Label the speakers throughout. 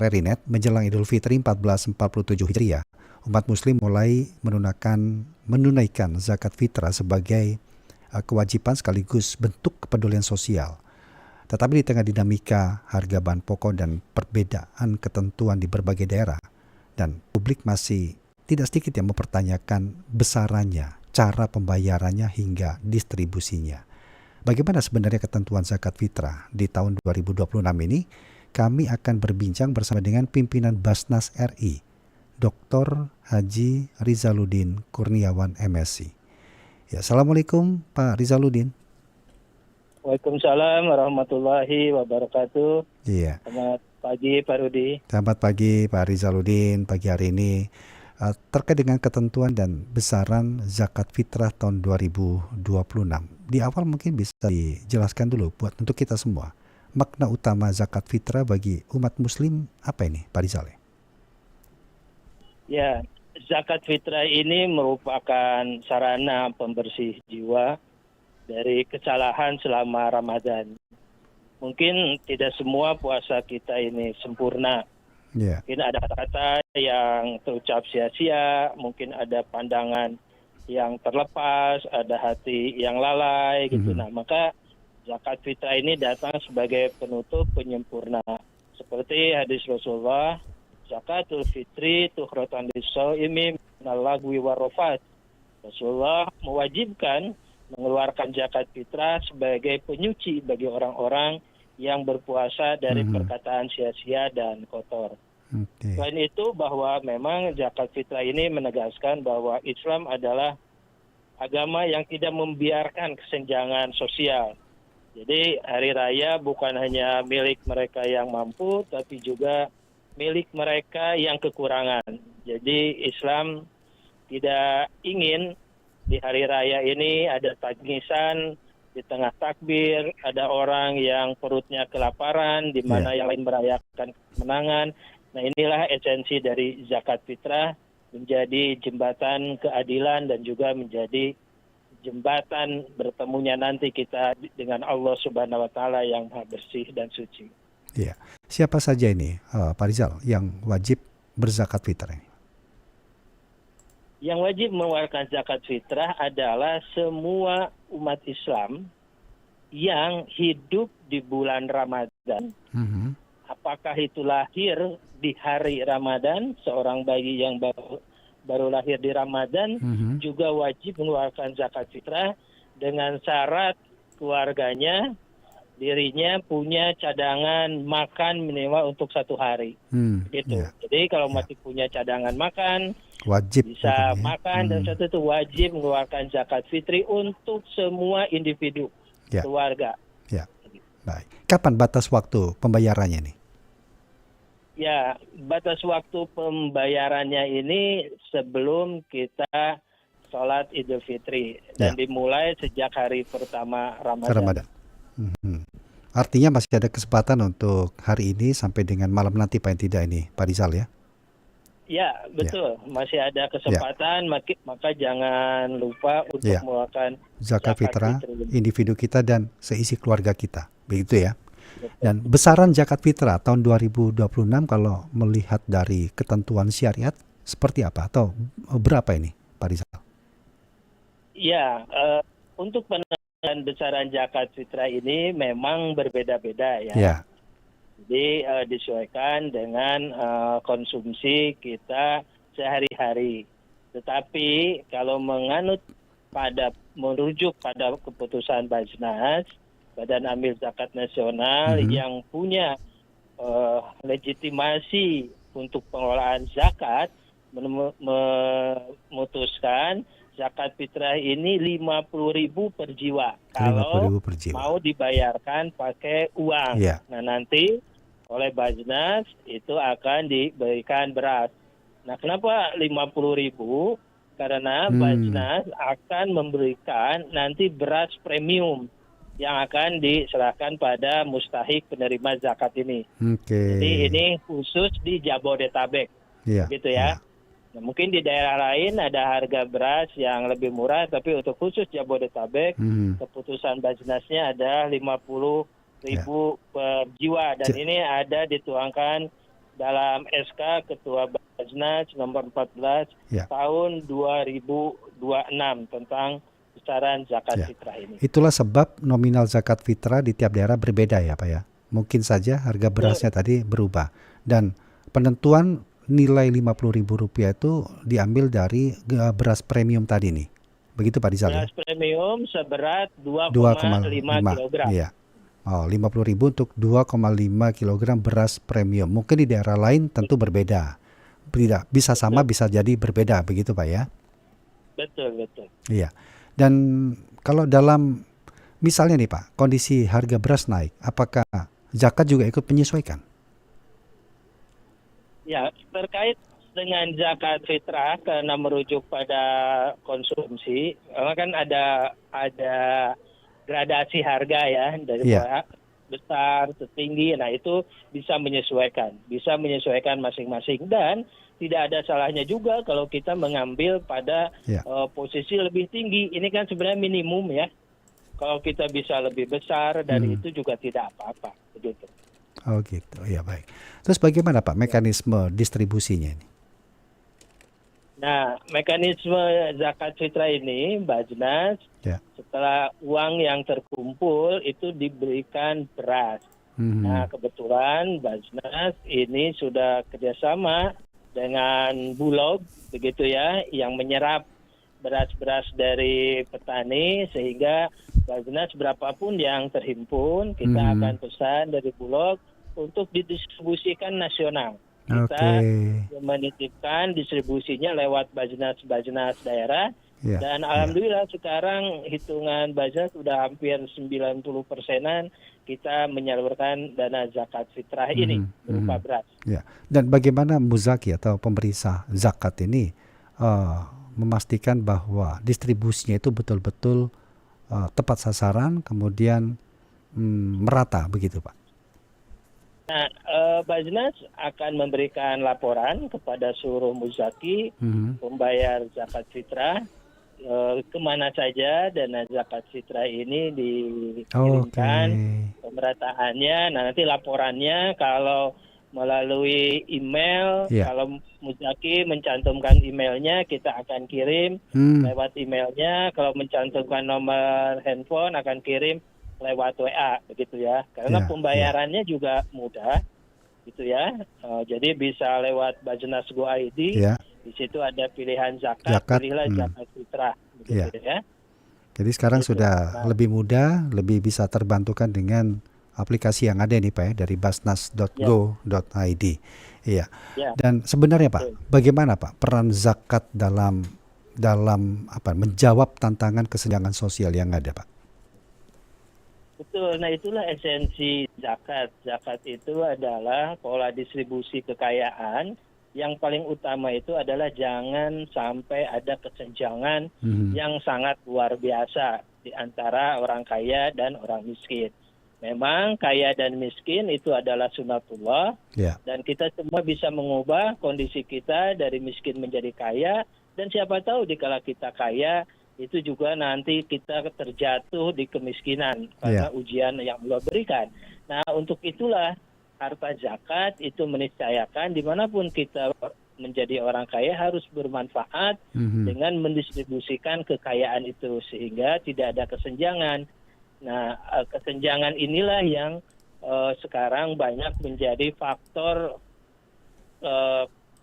Speaker 1: RRI Net, menjelang Idul Fitri 1447 Hijriah, umat muslim mulai menunaikan zakat fitrah sebagai kewajiban sekaligus bentuk kepedulian sosial. Tetapi di tengah dinamika harga bahan pokok dan perbedaan ketentuan di berbagai daerah, dan publik masih tidak sedikit yang mempertanyakan besarannya, cara pembayarannya hingga distribusinya. Bagaimana sebenarnya ketentuan zakat fitrah di tahun 2026 ini? Kami akan berbincang bersama dengan pimpinan Basnas RI, Dr. Haji Rizaludin Kurniawan MSc. Ya, Assalamualaikum Pak Rizaludin.
Speaker 2: Waalaikumsalam warahmatullahi wabarakatuh.
Speaker 1: Iya.
Speaker 2: Selamat pagi Pak Rudi.
Speaker 1: Selamat pagi Pak Rizaludin. Pagi hari ini terkait dengan ketentuan dan besaran zakat fitrah tahun 2026. Di awal mungkin bisa dijelaskan dulu untuk kita semua. Makna utama zakat fitrah bagi umat muslim apa ini Pak Rizal?
Speaker 2: Ya, zakat fitrah ini merupakan sarana pembersih jiwa dari kesalahan selama Ramadan. Mungkin tidak semua puasa kita ini sempurna.
Speaker 1: Yeah.
Speaker 2: Mungkin ada kata-kata yang terucap sia-sia, mungkin ada pandangan yang terlepas, ada hati yang lalai gitu. Nah, maka zakat fitrah ini datang sebagai penutup penyempurna. Seperti hadis Rasulullah, zakatul fitri tuhratan lis-shaimi minal lagwi warrafat. Rasulullah mewajibkan mengeluarkan zakat fitrah sebagai penyuci bagi orang-orang yang berpuasa dari perkataan sia-sia dan kotor.
Speaker 1: Okay.
Speaker 2: Selain itu bahwa memang zakat fitrah ini menegaskan bahwa Islam adalah agama yang tidak membiarkan kesenjangan sosial. Jadi hari raya bukan hanya milik mereka yang mampu, tapi juga milik mereka yang kekurangan. Jadi Islam tidak ingin di hari raya ini ada tangisan, di tengah takbir, ada orang yang perutnya kelaparan, di mana yang lain merayakan kemenangan. Nah, inilah esensi dari zakat fitrah, menjadi jembatan keadilan dan juga menjadi jembatan bertemunya nanti kita dengan Allah Subhanahu wa Ta'ala yang Maha bersih dan suci.
Speaker 1: Iya. Siapa saja ini, Pak Rizal, yang wajib berzakat fitrah ini?
Speaker 2: Yang wajib mengeluarkan zakat fitrah adalah semua umat Islam yang hidup di bulan Ramadan. Apakah itu lahir di hari Ramadan, seorang bayi yang baru lahir di Ramadan juga wajib mengeluarkan zakat fitrah dengan syarat keluarganya, dirinya punya cadangan makan minimal untuk 1 hari. Gitu. Jadi kalau masih punya cadangan makan,
Speaker 1: wajib
Speaker 2: bisa makan, dan satu itu wajib mengeluarkan zakat fitri untuk semua individu, keluarga.
Speaker 1: Ya. Baik. Kapan batas waktu pembayarannya nih?
Speaker 2: Ya, batas waktu pembayarannya ini sebelum kita sholat Idul Fitri dan dimulai sejak hari pertama Ramadan.
Speaker 1: Artinya masih ada kesempatan untuk hari ini sampai dengan malam nanti Pak, tidak ini Pak Rizal ya?
Speaker 2: Ya, betul. Masih ada kesempatan, maka jangan lupa untuk mengeluarkan
Speaker 1: zakat fitrah individu kita dan seisi keluarga kita. Begitu ya. Dan besaran zakat fitrah tahun 2026 kalau melihat dari ketentuan syariat seperti apa atau berapa ini Pak Rizal?
Speaker 2: Ya, untuk penentuan besaran zakat fitrah ini memang berbeda-beda ya. Jadi disesuaikan dengan konsumsi kita sehari-hari. Tetapi kalau merujuk pada keputusan Basnas, Badan Amil Zakat Nasional yang punya legitimasi untuk pengelolaan zakat, memutuskan zakat fitrah ini 50.000 per jiwa. Kalau mau dibayarkan pakai uang. Nah, nanti oleh Basnas itu akan diberikan beras. Nah, kenapa 50.000? Karena Basnas akan memberikan nanti beras premium yang akan diserahkan pada mustahik penerima zakat ini. Jadi ini khusus di Jabodetabek. Gitu ya. Nah, mungkin di daerah lain ada harga beras yang lebih murah, tapi untuk khusus Jabodetabek, keputusan Basnasnya ada 50.000 per jiwa. Dan ini ada dituangkan dalam SK Ketua Basnas nomor 14
Speaker 1: Ya.
Speaker 2: tahun 2026 tentang besaran zakat
Speaker 1: Ya.
Speaker 2: fitrah ini.
Speaker 1: Itulah sebab nominal zakat fitrah di tiap daerah berbeda ya Pak ya. Mungkin saja harga berasnya tadi berubah. Dan penentuan nilai Rp50.000 itu diambil dari beras premium tadi nih. Begitu Pak Rizal ya?
Speaker 2: Beras premium seberat 2,5
Speaker 1: 2,5.
Speaker 2: kilogram.
Speaker 1: Iya. Oh, Rp50.000 untuk 2,5 kilogram beras premium. Mungkin di daerah lain tentu berbeda. Tidak bisa sama, bisa jadi berbeda, begitu Pak ya?
Speaker 2: Betul.
Speaker 1: Iya. Dan kalau dalam misalnya nih Pak, kondisi harga beras naik, apakah zakat juga ikut menyesuaikan?
Speaker 2: Ya, terkait dengan zakat fitrah karena merujuk pada konsumsi, memang kan ada gradasi harga ya dari
Speaker 1: Iya.
Speaker 2: besar ke tinggi. Nah, itu bisa menyesuaikan masing-masing dan tidak ada salahnya juga kalau kita mengambil pada
Speaker 1: Iya.
Speaker 2: posisi lebih tinggi. Ini kan sebenarnya minimum ya. Kalau kita bisa lebih besar dari itu juga tidak apa-apa, begitu.
Speaker 1: Oh gitu, ya baik. Terus bagaimana Pak mekanisme distribusinya ini?
Speaker 2: Nah, mekanisme zakat fitrah ini, Bajnas,
Speaker 1: Ya.
Speaker 2: setelah uang yang terkumpul itu diberikan beras. Nah, kebetulan Bajnas ini sudah kerjasama dengan Bulog, begitu ya, yang menyerap beras-beras dari petani, sehingga Bajnas berapapun yang terhimpun, kita akan pesan dari Bulog untuk didistribusikan nasional. Kita menitipkan distribusinya lewat Bajnas daerah.
Speaker 1: Ya.
Speaker 2: Dan alhamdulillah sekarang hitungan Bajnas sudah hampir 90%-an kita menyalurkan dana zakat fitrah ini berupa beras.
Speaker 1: Ya. Dan bagaimana muzaki atau pemberi zakat ini memastikan bahwa distribusinya itu betul-betul tepat sasaran, kemudian merata begitu Pak?
Speaker 2: Nah, Bajnas akan memberikan laporan kepada seluruh muzaki pembayar zakat fitrah kemana saja dana zakat fitrah ini dikirimkan, pemerataannya. Nah, nanti laporannya kalau melalui email, kalau muzaki mencantumkan emailnya, kita akan kirim lewat emailnya. Kalau mencantumkan nomor handphone, akan kirim lewat WA, begitu ya. Karena pembayarannya juga mudah, gitu ya. Jadi bisa lewat Bajnas Go ID. Di situ ada pilihan zakat. Pilihlah zakat fitrah, begitu ya.
Speaker 1: Jadi sekarang sudah lebih mudah, lebih bisa terbantukan dengan aplikasi yang ada nih Pak ya, dari basnas.go.id. Iya. Dan sebenarnya Pak, bagaimana Pak peran zakat dalam menjawab tantangan kesenjangan sosial yang ada Pak?
Speaker 2: Betul, nah itulah esensi zakat. Zakat itu adalah pola distribusi kekayaan. Yang paling utama itu adalah jangan sampai ada kesenjangan yang sangat luar biasa di antara orang kaya dan orang miskin. Memang kaya dan miskin itu adalah sunatullah, dan kita semua bisa mengubah kondisi kita dari miskin menjadi kaya, dan siapa tahu dikala kita kaya, itu juga nanti kita terjatuh di kemiskinan karena ujian yang Allah berikan. Nah, untuk itulah harta zakat itu meniscayakan dimanapun kita menjadi orang kaya harus bermanfaat dengan mendistribusikan kekayaan itu sehingga tidak ada kesenjangan. Nah, kesenjangan inilah yang sekarang banyak menjadi faktor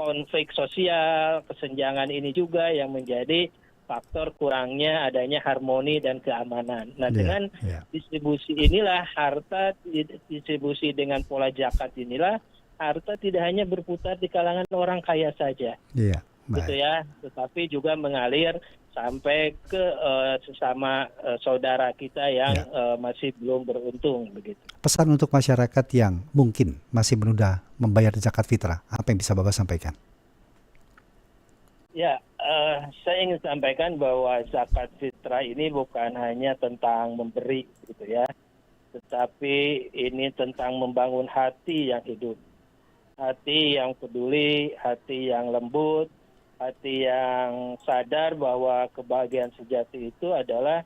Speaker 2: konflik sosial. Kesenjangan ini juga yang menjadi faktor kurangnya adanya harmoni dan keamanan. Nah, dengan distribusi inilah harta distribusi dengan pola zakat inilah harta tidak hanya berputar di kalangan orang kaya saja, gitu ya, tetapi juga mengalir sampai ke sesama saudara kita yang masih belum beruntung, begitu.
Speaker 1: Pesan untuk masyarakat yang mungkin masih menunda membayar zakat fitrah, apa yang bisa Bapak sampaikan?
Speaker 2: Ya, saya ingin sampaikan bahwa zakat fitrah ini bukan hanya tentang memberi, gitu ya, tetapi ini tentang membangun hati yang hidup, hati yang peduli, hati yang lembut, hati yang sadar bahwa kebahagiaan sejati itu adalah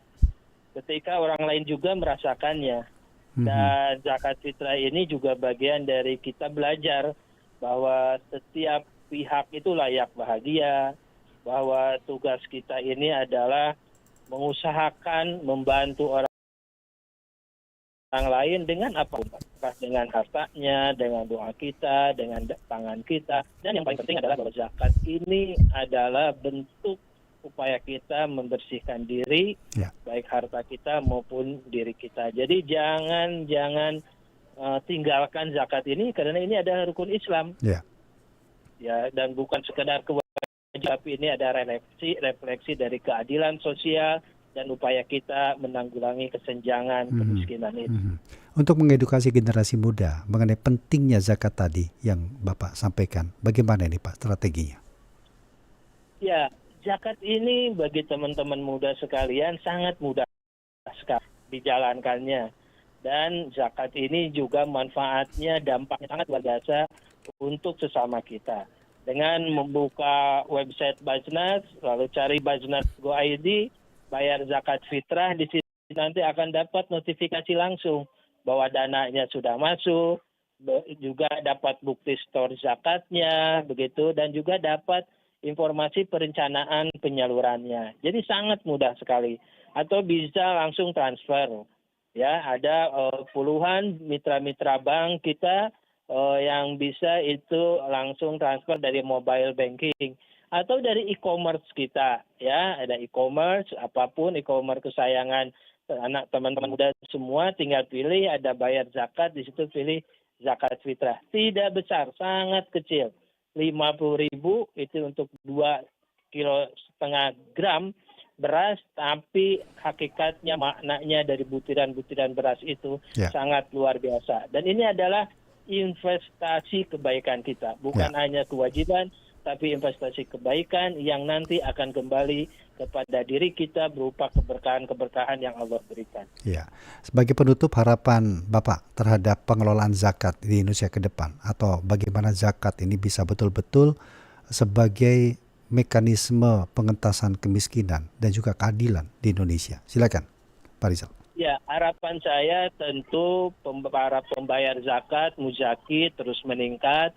Speaker 2: ketika orang lain juga merasakannya. Dan zakat fitrah ini juga bagian dari kita belajar bahwa setiap pihak itu layak bahagia, bahwa tugas kita ini adalah mengusahakan membantu orang lain dengan apa? Apakah dengan hartanya, dengan doa kita, dengan tangan kita. Dan yang paling penting adalah bahwa zakat ini adalah bentuk upaya kita membersihkan diri, baik harta kita maupun diri kita. Jadi jangan tinggalkan zakat ini karena ini adalah rukun Islam. Ya, dan bukan sekedar kewajiban, tapi ini ada refleksi dari keadilan sosial dan upaya kita menanggulangi kesenjangan kemiskinan itu.
Speaker 1: Untuk mengedukasi generasi muda mengenai pentingnya zakat tadi yang Bapak sampaikan, bagaimana ini Pak strateginya?
Speaker 2: Ya, zakat ini bagi teman-teman muda sekalian sangat mudah sekali dijalankannya. Dan zakat ini juga manfaatnya, dampaknya sangat luar biasa untuk sesama kita. Dengan membuka website Bajnas, lalu cari Bajnas.go.id, bayar zakat fitrah, di situ nanti akan dapat notifikasi langsung bahwa dananya sudah masuk, juga dapat bukti store zakatnya, begitu, dan juga dapat informasi perencanaan penyalurannya. Jadi sangat mudah sekali. Atau bisa langsung transfer. Ya, ada puluhan mitra-mitra bank kita yang bisa itu langsung transfer dari mobile banking atau dari e-commerce kita, ya, ada e-commerce, apapun e-commerce kesayangan anak teman-teman muda semua, tinggal pilih, ada bayar zakat, di situ pilih zakat fitrah. Tidak besar, sangat kecil. 50.000 itu untuk 2,5 gram beras, tapi hakikatnya maknanya dari butiran-butiran beras itu sangat luar biasa. Dan ini adalah investasi kebaikan kita, bukan hanya kewajiban, tapi investasi kebaikan yang nanti akan kembali kepada diri kita berupa keberkahan-keberkahan yang Allah berikan.
Speaker 1: Ya, sebagai penutup, harapan Bapak terhadap pengelolaan zakat di Indonesia ke depan, atau bagaimana zakat ini bisa betul-betul sebagai mekanisme pengentasan kemiskinan dan juga keadilan di Indonesia. Silakan, Pak Rizal.
Speaker 2: Ya, harapan saya tentu para pembayar zakat, muzaki terus meningkat,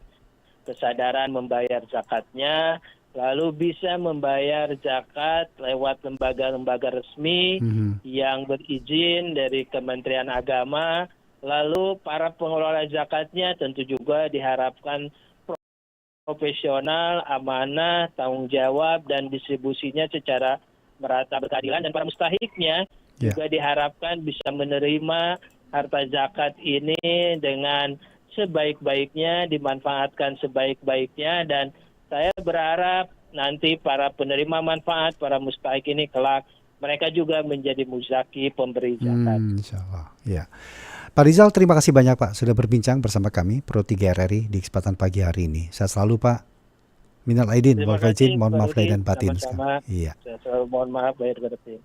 Speaker 2: kesadaran membayar zakatnya, lalu bisa membayar zakat lewat lembaga-lembaga resmi yang berizin dari Kementerian Agama, lalu para pengelola zakatnya tentu juga diharapkan profesional, amanah, tanggung jawab, dan distribusinya secara merata berkeadilan, dan para mustahiknya juga diharapkan bisa menerima harta zakat ini dengan sebaik-baiknya, dimanfaatkan sebaik-baiknya, dan saya berharap nanti para penerima manfaat, para mustahik ini kelak mereka juga menjadi muzaki pemberi zakat.
Speaker 1: Insyaallah. Ya. Pak Rizal, terima kasih banyak Pak sudah berbincang bersama kami Pro 3 RRI di kesempatan pagi hari ini. Sehat selalu Pak. Minal aidin wal faizin, mohon maaf lahir dan batin.
Speaker 2: Iya. Saya selalu mohon maaf lahir dan batin.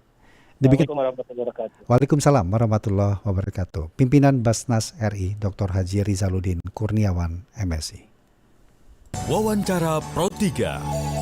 Speaker 1: Assalamualaikum warahmatullahi wabarakatuh. Waalaikumsalam warahmatullahi wabarakatuh. Pimpinan Basnas RI Dr. Haji Rizaluddin Kurniawan, MSI.
Speaker 3: Wawancara Pro 3.